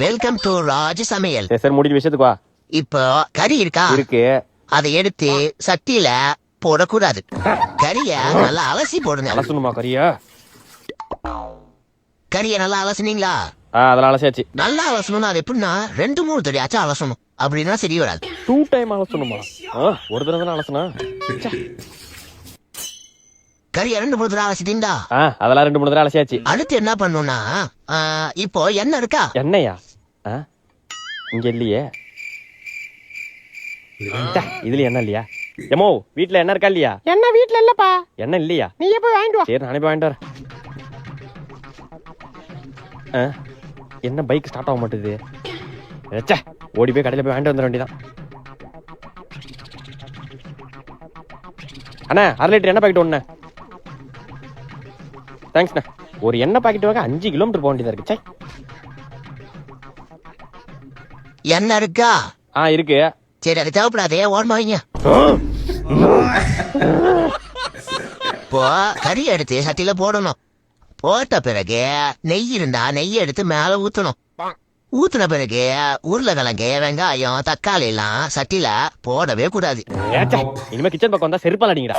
Welcome to ராஜ சமையல். சரி முடிஞ்ச விஷயத்துக்கு வா. இப்போ கறி இருக்கா? இருக்கு. அதை எடுத்து சட்டியில போடக்கூடாது. கறிய நல்லா அலசி போடுங்க. அலசணுமா கறியா? கறிய நல்லா அலசுனீங்களா? அதெல்லாம் அலசியாச்சு. நல்லா அலசணும்னா அது எப்படின்னா 2-3 தடவையாச்சும் அலசணும். அப்படின்னா சரி வராது. 2 டைம் அலசணுமா? ஒரு தடவை தானே அலசனா? கறிய 2-3 தடவை அலசிட்டீங்களா? அதெல்லாம் 2-3 தடவை அலசியாச்சு. அடுத்து என்ன பண்ணணும்னா இப்போ எண்ணெய் இருக்கா? எண்ணெயா? இங்க இல்லையே. இதுல எண்ணெய் இல்லையா? எமோ வீட்டுல எண்ணெய் இருக்கா இல்லையா? என்ன வீட்ல இல்லப்பா. எண்ணெய் இல்லையா? நீ போய் வாங்கிட்டு வா. சரி நானே போய் வாங்கிட்டு வரேன். என்ன பைக் ஸ்டார்ட் ஆக மாட்டேது? ஓடி போய் கடையில போய் வாங்கிட்டு வந்துட வேண்டியதான். அண்ணா 1/2 லிட்டர் எண்ணெய் பாக்கெட் ஒண்ணு. தேங்க்ஸ்ண்ணா. ஒரு எண்ணெய் பாக்கெட் வாங்க 5 கிலோமீட்டர் போக வேண்டியதா இருக்கு. எண்ணெய் இருக்கா? இருக்கு. சரி அது தேவைப்படாதே, ஓடமா வைங்க. இப்போ கறி எடுத்து சட்டியில போடணும். போட்ட பிறகு நெய் இருந்தா நெய் எடுத்து மேல ஊத்தணும். ஊத்துன பிறகு உருளைக்கிழங்கு, வெங்காயம், தக்காளி எல்லாம் சட்டியில போடவே கூடாது. இனிமே கிச்சன் பக்கம் வந்தா செருப்பால் அடிங்கடா.